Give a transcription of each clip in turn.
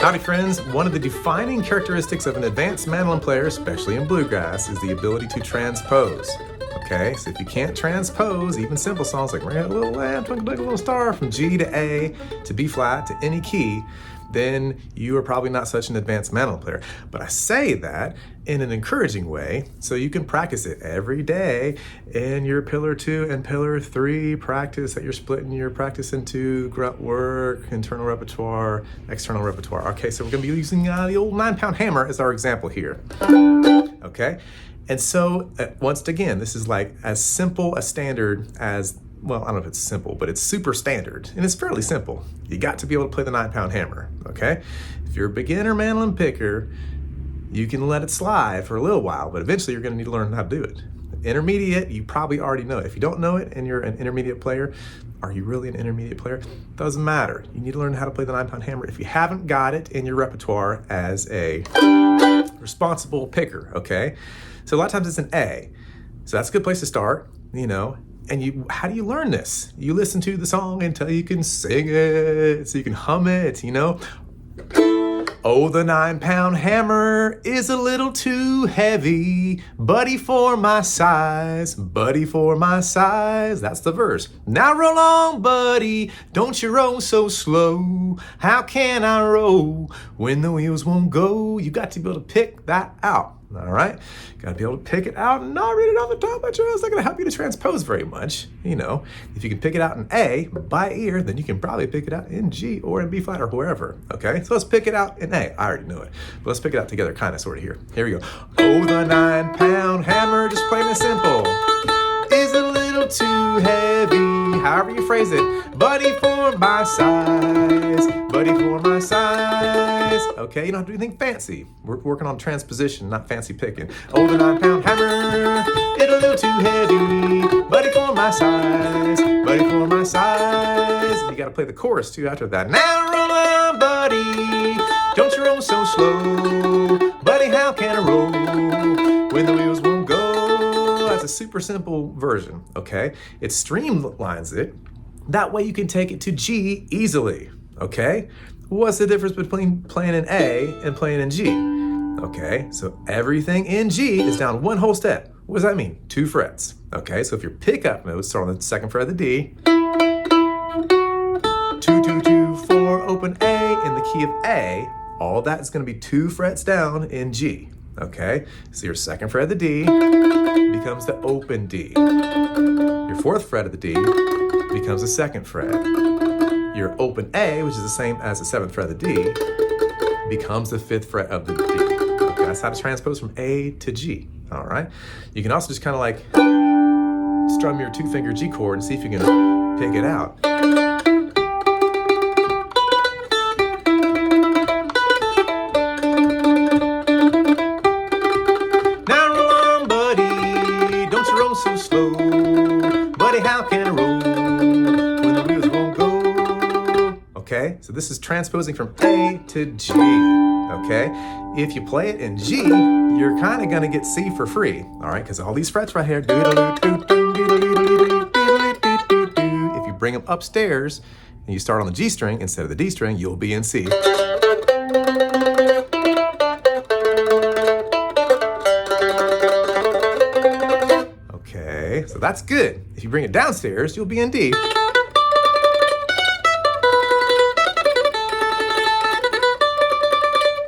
Howdy friends, one of the defining characteristics of an advanced mandolin player, especially in bluegrass, is the ability to transpose. Okay, so if you can't transpose even simple songs like Ring a Little Lamb, Twinkle Twinkle Little Star from G to A to B flat to any key, then you are probably not such an advanced mandolin player. But I say that in an encouraging way so you can practice it every day in your Pillar 2 and Pillar 3 practice that you're splitting your practice into grunt work, internal repertoire, external repertoire. Okay, so we're gonna be using the old 9-pound hammer as our example here. Okay, and so once again, this is like as simple a standard as, well, I don't know if it's simple, but it's super standard, and it's fairly simple. You got to be able to play the 9-pound hammer, okay? If you're a beginner mandolin picker, you can let it slide for a little while, but eventually you're gonna need to learn how to do it. Intermediate, you probably already know it. If you don't know it and you're an intermediate player, are you really an intermediate player? Doesn't matter. You need to learn how to play the 9-pound hammer if you haven't got it in your repertoire as a responsible picker, okay? So a lot of times it's an A. So that's a good place to start, you know. And how do you learn this? You listen to the song until you can sing it, so you can hum it, you know? Oh, the 9-pound hammer is a little too heavy, buddy for my size, buddy for my size. That's the verse. Now roll on, buddy, don't you roll so slow. How can I roll when the wheels won't go? You got to be able to pick that out. All right, got to be able to pick it out and not read it off the top of my chest. It's not going to help you to transpose very much. You know, if you can pick it out in A by ear, then you can probably pick it out in G or in B flat or wherever. Okay, so let's pick it out in A. I already know it, but let's pick it out together, kind of, sort of here. Here we go. Oh, the 9-pound hammer, just plain and simple, is a little too heavy. However you phrase it, buddy for my size, buddy for my size. Okay, you don't have to do anything fancy. We're working on transposition, not fancy picking. Oh, the 9-pound hammer, it's a little too heavy, buddy for my size, buddy for my size. You gotta play the chorus too after that. Now roll on, buddy, don't you roll so slow, buddy, how can I roll when the wheels won't go? That's a super simple version, okay? It streamlines it. That way you can take it to G easily, okay? What's the difference between playing in A and playing in G? Okay, so everything in G is down one whole step. What does that mean? 2 frets, okay? So if your pickup notes start on the 2nd fret of the D, 2, 2, 2, 4, open A in the key of A, all that is gonna be 2 frets down in G. Okay, so your 2nd fret of the D becomes the open D. Your 4th fret of the D becomes the 2nd fret. Your open A, which is the same as the 7th fret of the D, becomes the 5th fret of the D. Okay, that's how to transpose from A to G. All right, you can also just kind of like strum your 2-finger G chord and see if you can pick it out. So slow, buddy, how can I roll when the wheels won't go? Okay, so this is transposing from A to G, okay? If you play it in G, you're kind of gonna get C for free, all right? Because all these frets right here, if you bring them upstairs and you start on the G string instead of the D string, you'll be in C. So that's good. If you bring it downstairs, you'll be in D.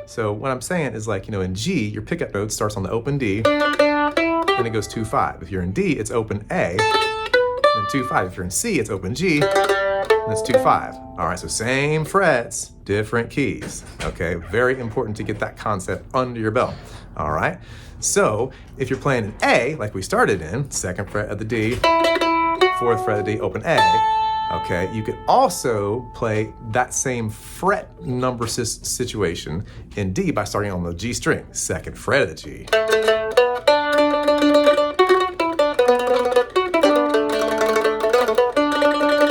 So what I'm saying is, like, you know, in G, your pickup note starts on the open D, then it goes 2-5. If you're in D, it's open A, then 2-5. If you're in C, it's open G, and it's 2-5. All right, so same frets, different keys. Okay, very important to get that concept under your belt. All right, so if you're playing in A, like we started in, 2nd fret of the D, 4th fret of the D, open A, okay, you could also play that same fret number situation in D by starting on the G string, 2nd fret of the G.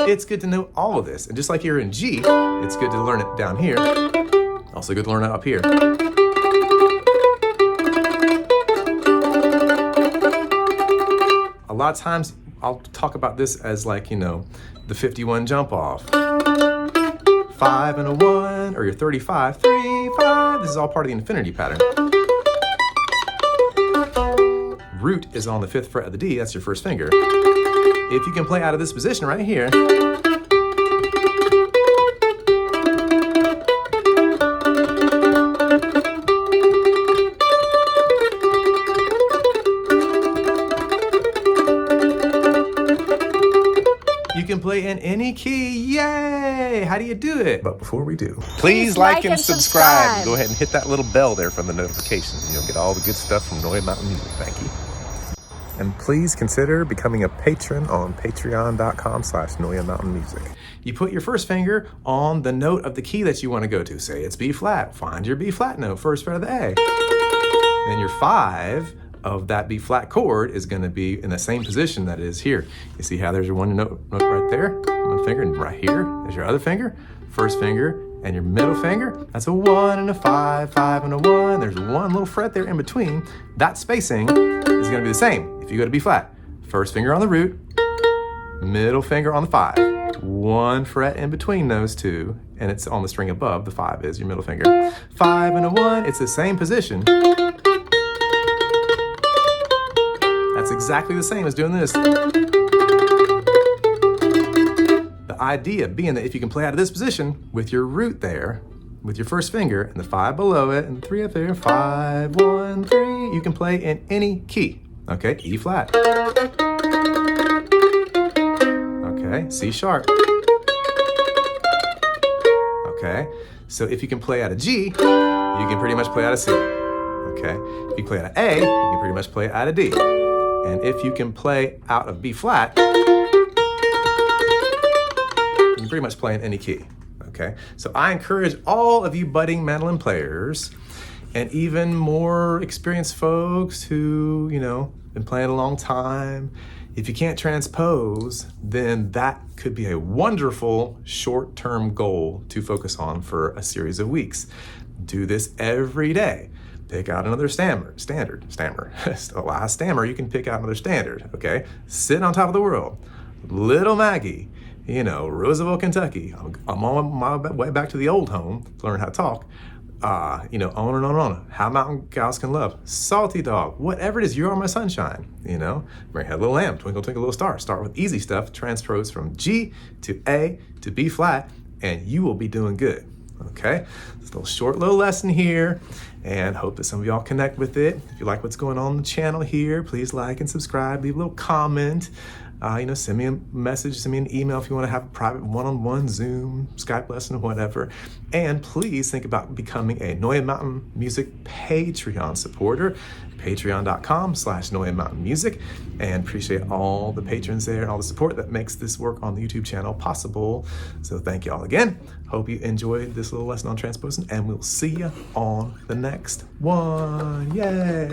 It's good to know all of this, and just like you're in G, it's good to learn it down here, also good to learn it up here. A lot of times I'll talk about this as, like, you know, the 51 jump off. 5 and a 1, or your 35, 3, 5. This is all part of the infinity pattern. Root is on the 5th fret of the D, that's your first finger. If you can play out of this position right here, you can play in any key. Yay! How do you do it? But before we do, Please like and subscribe. go ahead and hit that little bell there for the notifications, and you'll get all the good stuff from Noya Mountain Music. Thank you. And please consider becoming a patron on patreon.com/Noya Mountain Music. You put your first finger on the note of the key that you want to go to. Say it's B flat. Find your B flat note, first fret of the A. Then your 5 of that B flat chord is going to be in the same position that it is here. You see how there's your one note right there, one finger, and right here is your other finger, first finger, and your middle finger. That's a 1 and a 5, 5 and a 1. There's one little fret there in between. That spacing is going to be the same. If you go to B flat, first finger on the root, middle finger on the 5, one fret in between those two, and it's on the string above. The 5 is your middle finger. 5 and a 1. It's the same position. That's exactly the same as doing this. The idea being that if you can play out of this position with your root there, with your first finger and the 5 below it and 3 up there, 5, 1, 3, you can play in any key. Okay, E flat. Okay, C sharp. Okay, so if you can play out of G, you can pretty much play out of C. Okay, if you play out of A, you can pretty much play out of D. And if you can play out of B flat, you can pretty much play in any key, okay? So I encourage all of you budding mandolin players and even more experienced folks who, been playing a long time, if you can't transpose, then that could be a wonderful short-term goal to focus on for a series of weeks. Do this every day. Pick out another stammer. A stammer, you can pick out another standard, okay? Sitting on top of the world. Little Maggie, Roosevelt, Kentucky. I'm on my way back to the old home to learn how to talk. On and on and on. How mountain gals can love. Salty dog, whatever it is, you are my sunshine, Red-headed little lamb, twinkle, twinkle, little star. Start with easy stuff, transpose from G to A to B flat, and you will be doing good. Okay, it's a little short little lesson here, and hope that some of y'all connect with it. If you like what's going on the channel here, please like and subscribe, leave a little comment, send me a message, send me an email if you want to have a private one-on-one Zoom, Skype lesson, or whatever. And please think about becoming a Noya Mountain Music Patreon supporter, patreon.com/Noya Mountain Music, and appreciate all the patrons there and all the support that makes this work on the YouTube channel possible. So thank you all again. Hope you enjoyed this little lesson on transposing, and we'll see you on the next one. Yay!